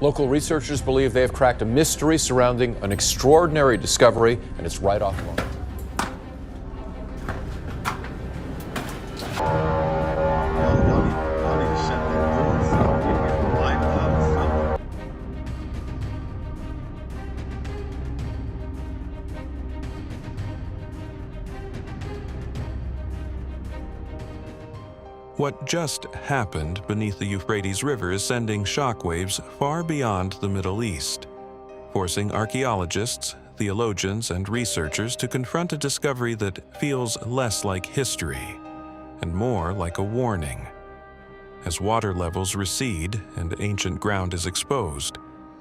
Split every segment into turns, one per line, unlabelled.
Local researchers believe they have cracked a mystery surrounding an extraordinary discovery, and it's right off moment.
What just happened beneath the Euphrates River is sending shockwaves far beyond the Middle East, forcing archaeologists, theologians, and researchers to confront a discovery that feels less like history and more like a warning. As water levels recede and ancient ground is exposed,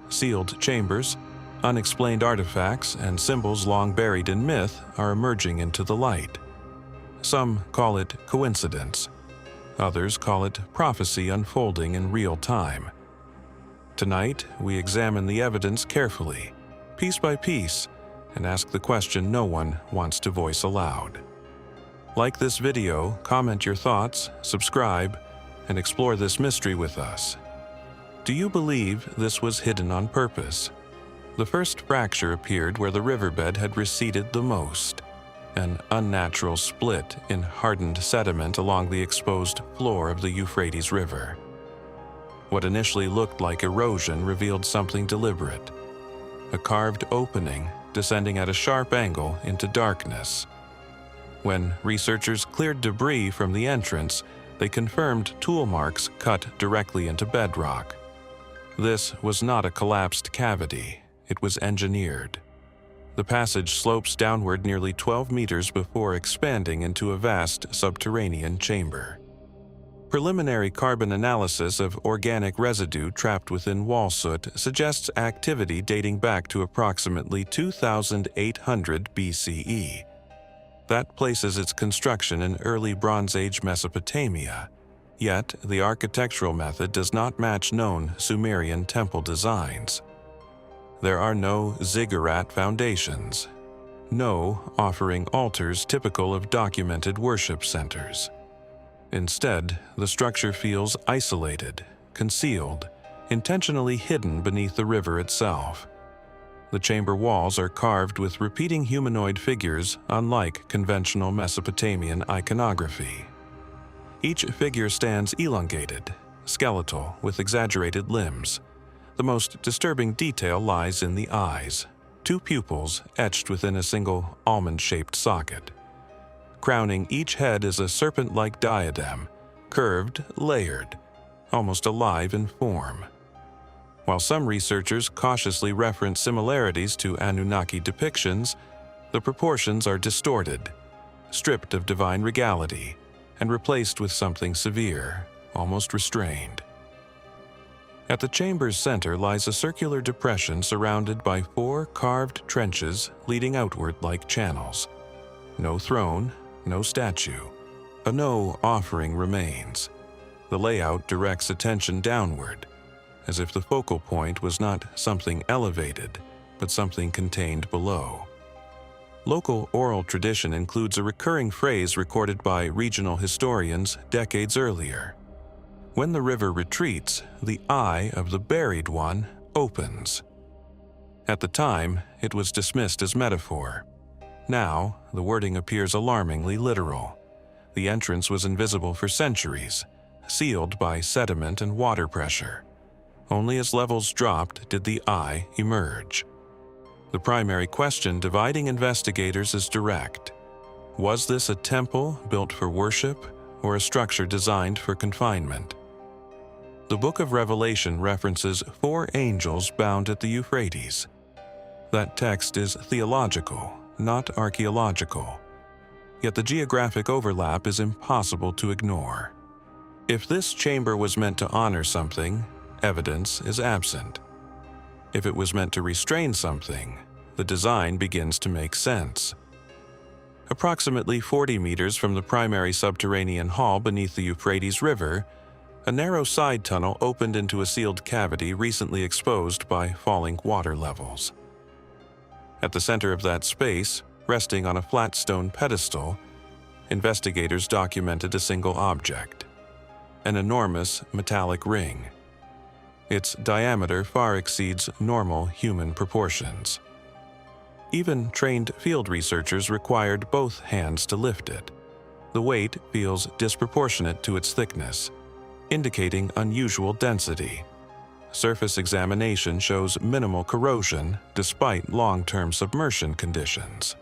sealed chambers, unexplained artifacts, and symbols long buried in myth are emerging into the light. Some call it coincidence. Others call it prophecy unfolding in real time. Tonight, we examine the evidence carefully, piece by piece, and ask the question no one wants to voice aloud. Like this video, comment your thoughts, subscribe, and explore this mystery with us. Do you believe this was hidden on purpose? The first fracture appeared where the riverbed had receded the most, an unnatural split in hardened sediment along the exposed floor of the Euphrates River. What initially looked like erosion revealed something deliberate, a carved opening descending at a sharp angle into darkness. When researchers cleared debris from the entrance, they confirmed tool marks cut directly into bedrock. This was not a collapsed cavity, it was engineered. The passage slopes downward nearly 12 meters before expanding into a vast subterranean chamber. Preliminary carbon analysis of organic residue trapped within wall soot suggests activity dating back to approximately 2,800 BCE. That places its construction in early Bronze Age Mesopotamia, yet the architectural method does not match known Sumerian temple designs. There are no ziggurat foundations, no offering altars typical of documented worship centers. Instead, the structure feels isolated, concealed, intentionally hidden beneath the river itself. The chamber walls are carved with repeating humanoid figures unlike conventional Mesopotamian iconography. Each figure stands elongated, skeletal, with exaggerated limbs. The most disturbing detail lies in the eyes, two pupils etched within a single almond-shaped socket. Crowning each head is a serpent-like diadem, curved, layered, almost alive in form. While some researchers cautiously reference similarities to Anunnaki depictions, the proportions are distorted, stripped of divine regality, and replaced with something severe, almost restrained. At the chamber's center lies a circular depression surrounded by 4 carved trenches leading outward like channels. No throne, no statue. A no offering remains. The layout directs attention downward, as if the focal point was not something elevated, but something contained below. Local oral tradition includes a recurring phrase recorded by regional historians decades earlier. When the river retreats, the eye of the buried one opens. At the time, it was dismissed as metaphor. Now, the wording appears alarmingly literal. The entrance was invisible for centuries, sealed by sediment and water pressure. Only as levels dropped did the eye emerge. The primary question dividing investigators is direct. Was this a temple built for worship or a structure designed for confinement? The Book of Revelation references 4 angels bound at the Euphrates. That text is theological, not archaeological. Yet the geographic overlap is impossible to ignore. If this chamber was meant to honor something, evidence is absent. If it was meant to restrain something, the design begins to make sense. Approximately 40 meters from the primary subterranean hall beneath the Euphrates River, a narrow side tunnel opened into a sealed cavity recently exposed by falling water levels. At the center of that space, resting on a flat stone pedestal, investigators documented a single object, an enormous metallic ring. Its diameter far exceeds normal human proportions. Even trained field researchers required both hands to lift it. The weight feels disproportionate to its thickness, indicating unusual density. Surface examination shows minimal corrosion despite long-term submersion conditions.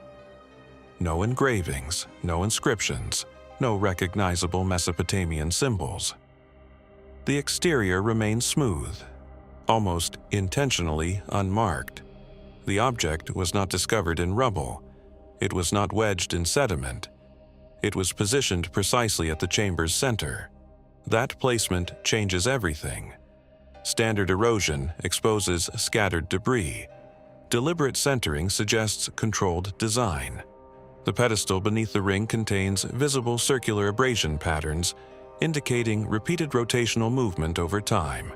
No engravings, no inscriptions, no recognizable Mesopotamian symbols. The exterior remains smooth, almost intentionally unmarked. The object was not discovered in rubble. It was not wedged in sediment. It was positioned precisely at the chamber's center. That placement changes everything. Standard erosion exposes scattered debris. Deliberate centering suggests controlled design. The pedestal beneath the ring contains visible circular abrasion patterns, indicating repeated rotational movement over time.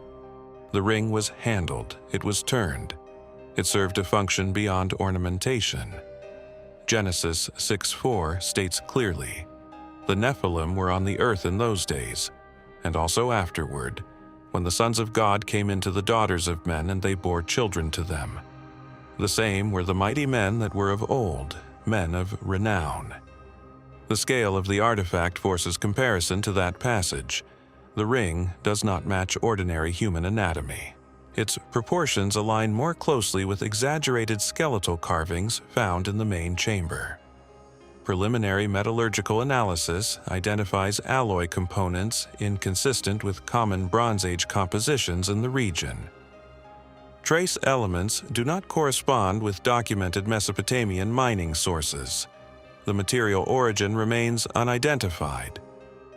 The ring was handled, it was turned. It served a function beyond ornamentation. Genesis 6:4 states clearly, "The Nephilim were on the earth in those days, and also afterward, when the sons of God came into the daughters of men and they bore children to them. The same were the mighty men that were of old, men of renown." The scale of the artifact forces comparison to that passage. The ring does not match ordinary human anatomy. Its proportions align more closely with exaggerated skeletal carvings found in the main chamber. Preliminary metallurgical analysis identifies alloy components inconsistent with common Bronze Age compositions in the region. Trace elements do not correspond with documented Mesopotamian mining sources. The material origin remains unidentified.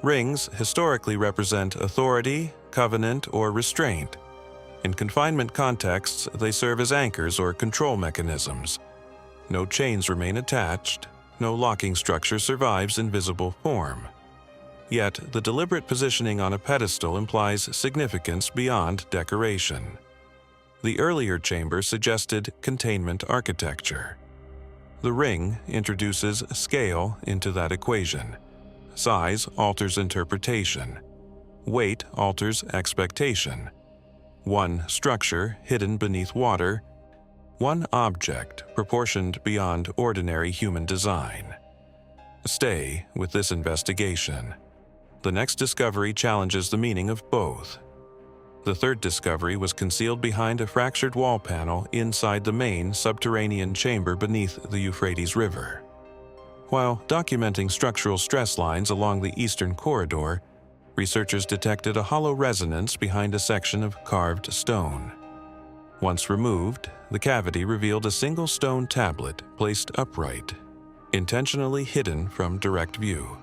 Rings historically represent authority, covenant, or restraint. In confinement contexts, they serve as anchors or control mechanisms. No chains remain attached. No locking structure survives in visible form. Yet, the deliberate positioning on a pedestal implies significance beyond decoration. The earlier chamber suggested containment architecture. The ring introduces scale into that equation. Size alters interpretation. Weight alters expectation. One structure hidden beneath water, one object proportioned beyond ordinary human design. Stay with this investigation. The next discovery challenges the meaning of both. The third discovery was concealed behind a fractured wall panel inside the main subterranean chamber beneath the Euphrates River. While documenting structural stress lines along the eastern corridor, researchers detected a hollow resonance behind a section of carved stone. Once removed, the cavity revealed a single stone tablet placed upright, intentionally hidden from direct view.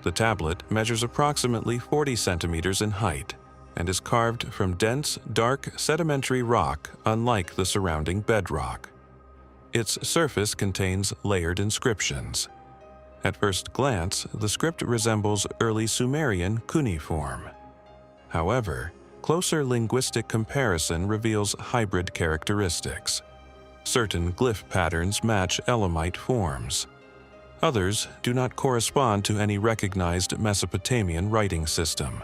The tablet measures approximately 40 centimeters in height and is carved from dense, dark, sedimentary rock unlike the surrounding bedrock. Its surface contains layered inscriptions. At first glance, the script resembles early Sumerian cuneiform. However, closer linguistic comparison reveals hybrid characteristics. Certain glyph patterns match Elamite forms. Others do not correspond to any recognized Mesopotamian writing system.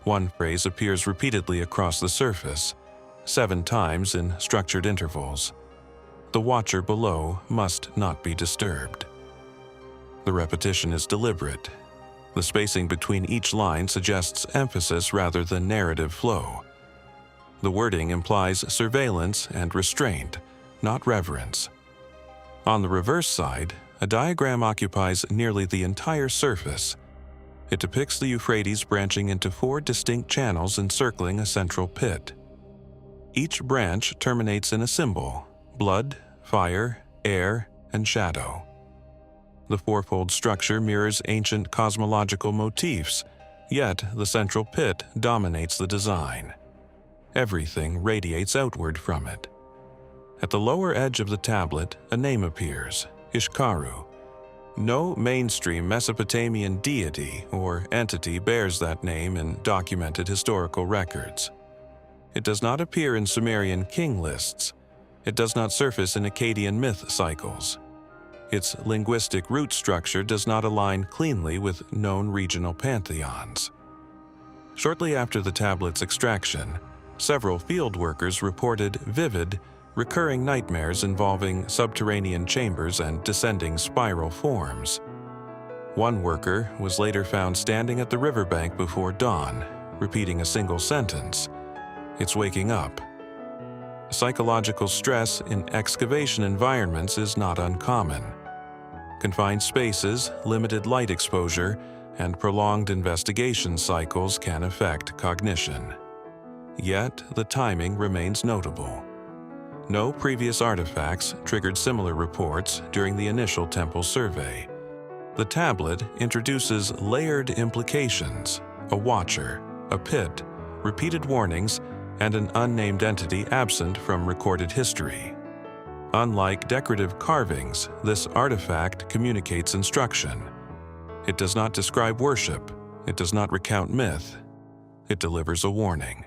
One phrase appears repeatedly across the surface, 7 times in structured intervals. The watcher below must not be disturbed. The repetition is deliberate. The spacing between each line suggests emphasis rather than narrative flow. The wording implies surveillance and restraint, not reverence. On the reverse side, a diagram occupies nearly the entire surface. It depicts the Euphrates branching into 4 distinct channels encircling a central pit. Each branch terminates in a symbol: blood, fire, air, and shadow. The fourfold structure mirrors ancient cosmological motifs, yet the central pit dominates the design. Everything radiates outward from it. At the lower edge of the tablet, a name appears: Ishkaru. No mainstream Mesopotamian deity or entity bears that name in documented historical records. It does not appear in Sumerian king lists. It does not surface in Akkadian myth cycles. Its linguistic root structure does not align cleanly with known regional pantheons. Shortly after the tablet's extraction, several field workers reported vivid, recurring nightmares involving subterranean chambers and descending spiral forms. One worker was later found standing at the riverbank before dawn, repeating a single sentence, "It's waking up." Psychological stress in excavation environments is not uncommon. Confined spaces, limited light exposure, and prolonged investigation cycles can affect cognition. Yet, the timing remains notable. No previous artifacts triggered similar reports during the initial temple survey. The tablet introduces layered implications: a watcher, a pit, repeated warnings, and an unnamed entity absent from recorded history. Unlike decorative carvings, this artifact communicates instruction. It does not describe worship. It does not recount myth. It delivers a warning.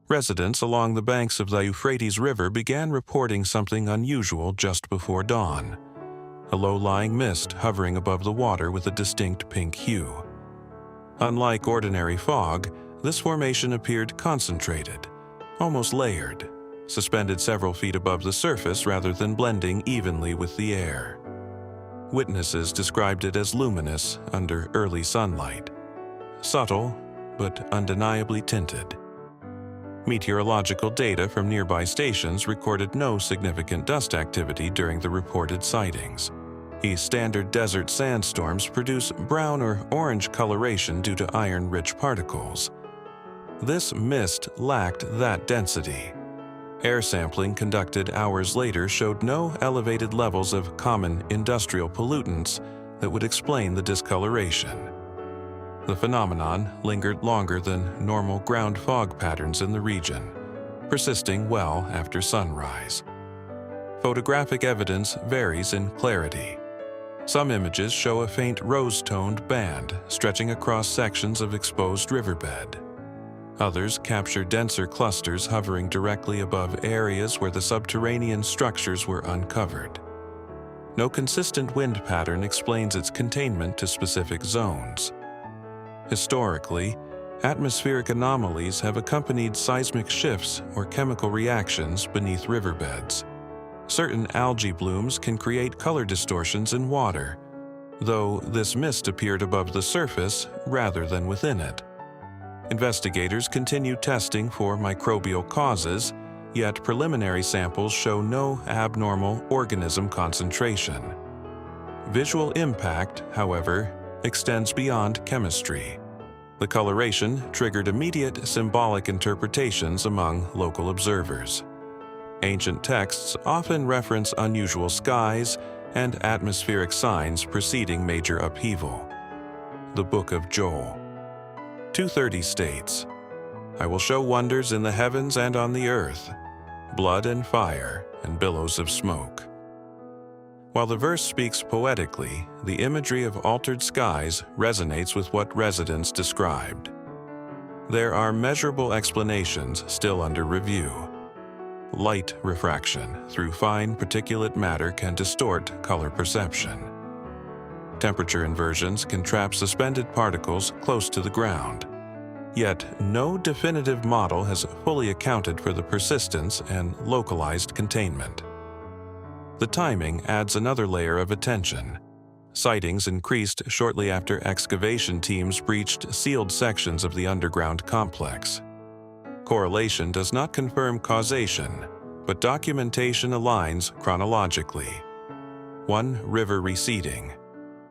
Residents along the banks of the Euphrates River began reporting something unusual just before dawn: a low-lying mist hovering above the water with a distinct pink hue. Unlike ordinary fog, this formation appeared concentrated, almost layered, suspended several feet above the surface rather than blending evenly with the air. Witnesses described it as luminous under early sunlight, subtle but undeniably tinted. Meteorological data from nearby stations recorded no significant dust activity during the reported sightings. These standard desert sandstorms produce brown or orange coloration due to iron-rich particles. This mist lacked that density. Air sampling conducted hours later showed no elevated levels of common industrial pollutants that would explain the discoloration. The phenomenon lingered longer than normal ground fog patterns in the region, persisting well after sunrise. Photographic evidence varies in clarity. Some images show a faint rose-toned band stretching across sections of exposed riverbed. Others capture denser clusters hovering directly above areas where the subterranean structures were uncovered. No consistent wind pattern explains its containment to specific zones. Historically, atmospheric anomalies have accompanied seismic shifts or chemical reactions beneath riverbeds. Certain algae blooms can create color distortions in water, though this mist appeared above the surface rather than within it. Investigators continue testing for microbial causes, yet preliminary samples show no abnormal organism concentration. Visual impact, however, extends beyond chemistry. The coloration triggered immediate symbolic interpretations among local observers. Ancient texts often reference unusual skies and atmospheric signs preceding major upheaval. The Book of Joel 2:30 states, "I will show wonders in the heavens and on the earth, blood and fire and billows of smoke." While the verse speaks poetically, the imagery of altered skies resonates with what residents described. There are measurable explanations still under review. Light refraction through fine particulate matter can distort color perception. Temperature inversions can trap suspended particles close to the ground. Yet, no definitive model has fully accounted for the persistence and localized containment. The timing adds another layer of attention. Sightings increased shortly after excavation teams breached sealed sections of the underground complex. Correlation does not confirm causation, but documentation aligns chronologically. One river receding,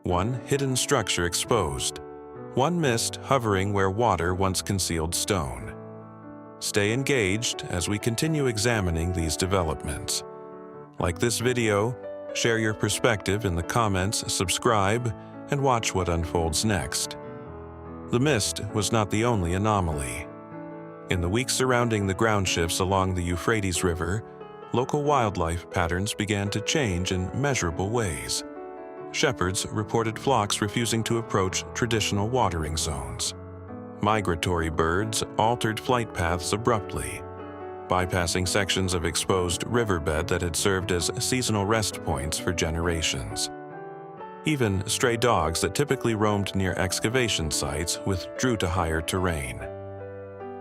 one hidden structure exposed, one mist hovering where water once concealed stone. Stay engaged as we continue examining these developments. Like this video, share your perspective in the comments, subscribe, and watch what unfolds next. The mist was not the only anomaly. In the weeks surrounding the ground shifts along the Euphrates River, local wildlife patterns began to change in measurable ways. Shepherds reported flocks refusing to approach traditional watering zones. Migratory birds altered flight paths abruptly, bypassing sections of exposed riverbed that had served as seasonal rest points for generations. Even stray dogs that typically roamed near excavation sites withdrew to higher terrain.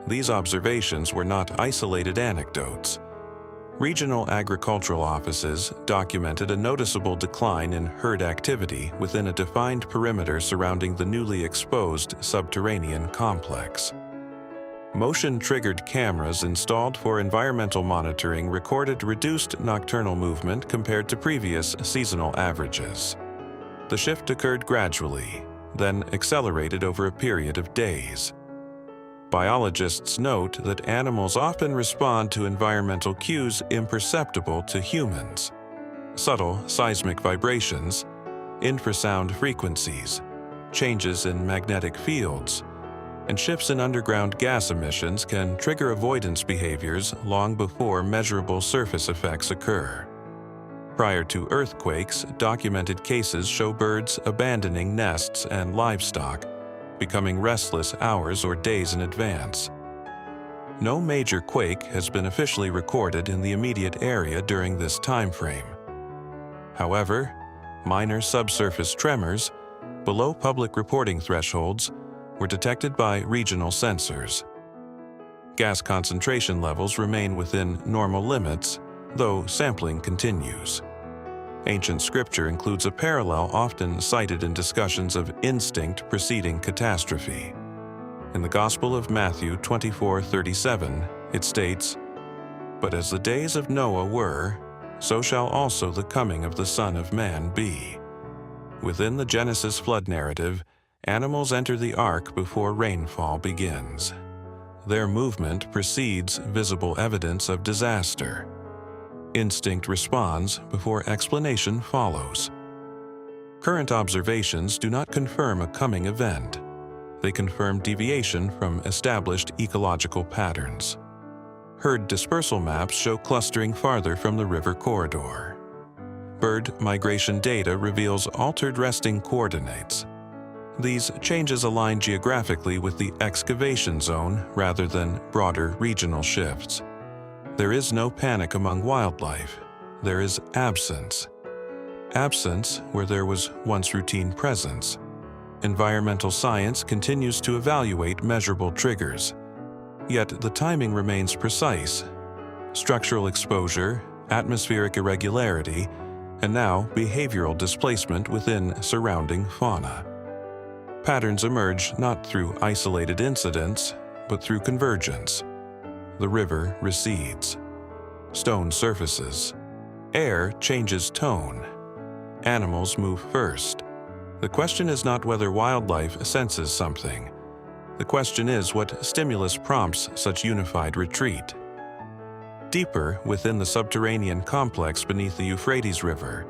these observations were not isolated anecdotes. Regional agricultural offices documented a noticeable decline in herd activity within a defined perimeter surrounding the newly exposed Subterranean complex. Motion-triggered cameras installed for environmental monitoring recorded reduced nocturnal movement compared to previous seasonal averages. The shift occurred gradually, then accelerated over a period of days. Biologists note that animals often respond to environmental cues imperceptible to humans. Subtle seismic vibrations, infrasound frequencies, changes in magnetic fields, and shifts in underground gas emissions can trigger avoidance behaviors long before measurable surface effects occur. Prior to earthquakes, documented cases show birds abandoning nests and livestock, becoming restless hours or days in advance. No major quake has been officially recorded in the immediate area during this time frame. However, minor subsurface tremors, below public reporting thresholds, were detected by regional sensors. Gas concentration levels remain within normal limits, though sampling continues. Ancient scripture includes a parallel often cited in discussions of instinct preceding catastrophe. In the Gospel of Matthew 24:37, it states, "But as the days of Noah were, so shall also the coming of the Son of Man be." Within the Genesis flood narrative, animals enter the ark before rainfall begins. Their movement precedes visible evidence of disaster. Instinct responds before explanation follows. Current observations do not confirm a coming event. They confirm deviation from established ecological patterns. Herd dispersal maps show clustering farther from the river corridor. Bird migration data reveals altered resting coordinates. These changes align geographically with the excavation zone rather than broader regional shifts. There is no panic among wildlife. There is absence. Absence where there was once routine presence. Environmental science continues to evaluate measurable triggers. Yet the timing remains precise. Structural exposure, atmospheric irregularity, and now behavioral displacement within surrounding fauna. Patterns emerge not through isolated incidents, but through convergence. The river recedes. Stone surfaces. Air changes tone. Animals move first. The question is not whether wildlife senses something. The question is what stimulus prompts such unified retreat. Deeper within the subterranean complex beneath the Euphrates River,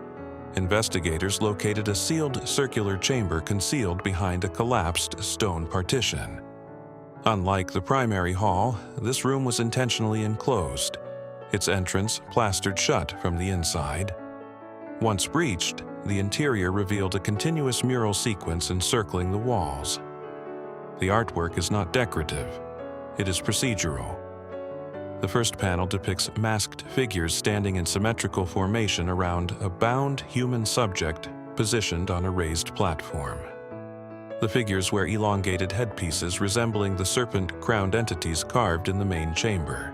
investigators located a sealed circular chamber concealed behind a collapsed stone partition. Unlike the primary hall, this room was intentionally enclosed, its entrance plastered shut from the inside. Once breached, the interior revealed a continuous mural sequence encircling the walls. The artwork is not decorative, it is procedural. The first panel depicts masked figures standing in symmetrical formation around a bound human subject positioned on a raised platform. The figures wear elongated headpieces resembling the serpent-crowned entities carved in the main chamber.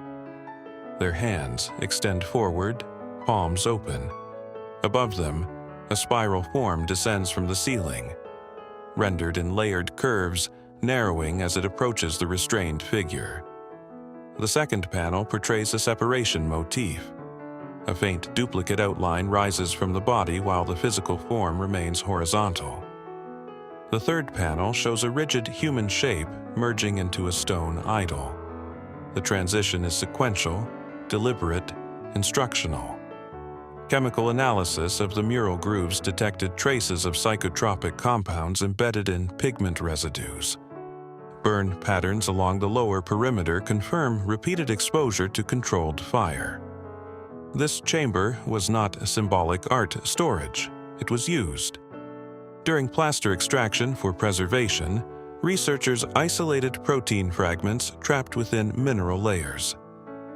Their hands extend forward, palms open. Above them, a spiral form descends from the ceiling, rendered in layered curves, narrowing as it approaches the restrained figure. The second panel portrays a separation motif. A faint duplicate outline rises from the body while the physical form remains horizontal. The third panel shows a rigid human shape merging into a stone idol. The transition is sequential, deliberate, instructional. Chemical analysis of the mural grooves detected traces of psychotropic compounds embedded in pigment residues. Burn patterns along the lower perimeter confirm repeated exposure to controlled fire. This chamber was not symbolic art storage. It was used. During plaster extraction for preservation, researchers isolated protein fragments trapped within mineral layers.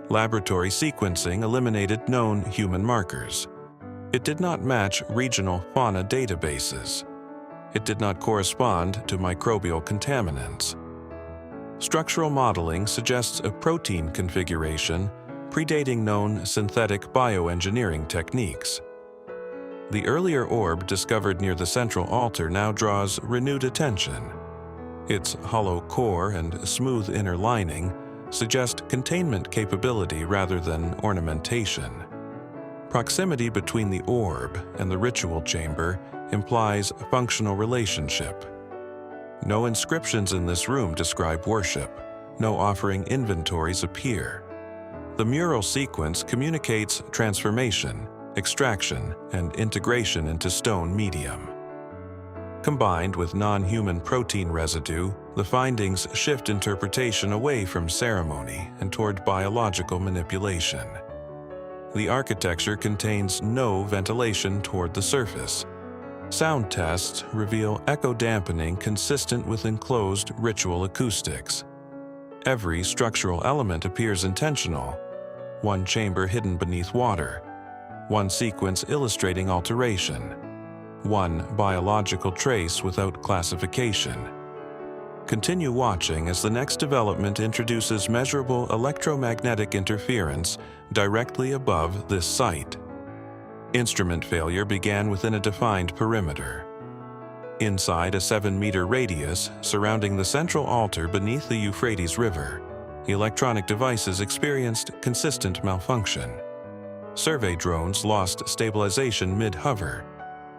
Laboratory sequencing eliminated known human markers. It did not match regional fauna databases. It did not correspond to microbial contaminants. Structural modeling suggests a protein configuration predating known synthetic bioengineering techniques. The earlier orb discovered near the central altar now draws renewed attention. Its hollow core and smooth inner lining suggest containment capability rather than ornamentation. Proximity between the orb and the ritual chamber implies a functional relationship. No inscriptions in this room describe worship. No offering inventories appear. The mural sequence communicates transformation, extraction, and integration into stone medium. Combined with non-human protein residue, the findings shift interpretation away from ceremony and toward biological manipulation. The architecture contains no ventilation toward the surface. Sound tests reveal echo dampening consistent with enclosed ritual acoustics. Every structural element appears intentional. One chamber hidden beneath water. One sequence illustrating alteration. One biological trace without classification. Continue watching as the next development introduces measurable electromagnetic interference directly above this site. Instrument failure began within a defined perimeter. Inside a 7-meter radius surrounding the central altar beneath the Euphrates River, the electronic devices experienced consistent malfunction. Survey drones lost stabilization mid-hover.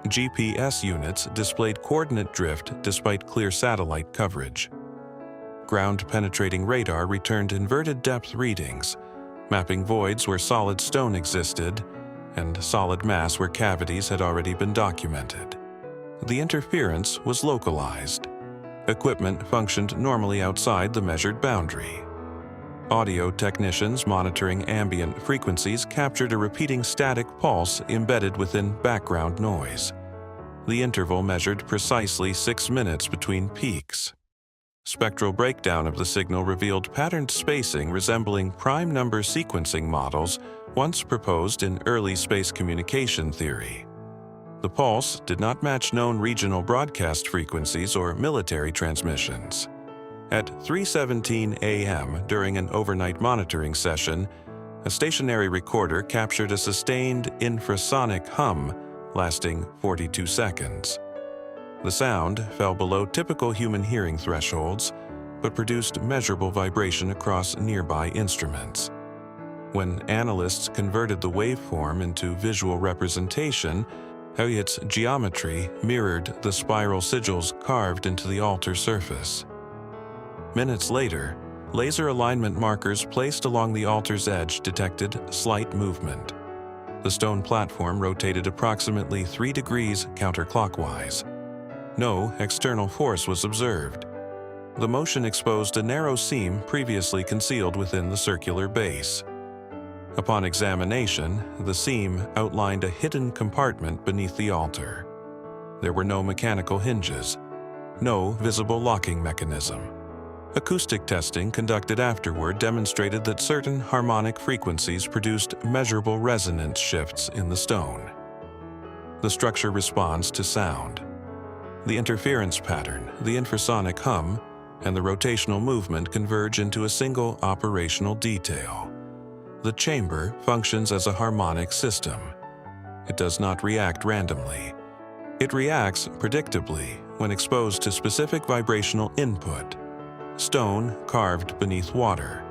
GPS units displayed coordinate drift despite clear satellite coverage. Ground-penetrating radar returned inverted depth readings, mapping voids where solid stone existed and solid mass where cavities had already been documented. The interference was localized. Equipment functioned normally outside the measured boundary. Audio technicians monitoring ambient frequencies captured a repeating static pulse embedded within background noise. The interval measured precisely 6 minutes between peaks. Spectral breakdown of the signal revealed patterned spacing resembling prime number sequencing models once proposed in early space communication theory. The pulse did not match known regional broadcast frequencies or military transmissions. At 3:17 a.m. during an overnight monitoring session, a stationary recorder captured a sustained infrasonic hum lasting 42 seconds. The sound fell below typical human hearing thresholds, but produced measurable vibration across nearby instruments. When analysts converted the waveform into visual representation, Elliott's geometry mirrored the spiral sigils carved into the altar surface. Minutes later, laser alignment markers placed along the altar's edge detected slight movement. The stone platform rotated approximately 3 degrees counterclockwise. No external force was observed. The motion exposed a narrow seam previously concealed within the circular base. Upon examination, the seam outlined a hidden compartment beneath the altar. There were no mechanical hinges, no visible locking mechanism. Acoustic testing conducted afterward demonstrated that certain harmonic frequencies produced measurable resonance shifts in the stone. The structure responds to sound. The interference pattern, the infrasonic hum, and the rotational movement converge into a single operational detail. The chamber functions as a harmonic system. It does not react randomly. It reacts predictably when exposed to specific vibrational input. Stone carved beneath water,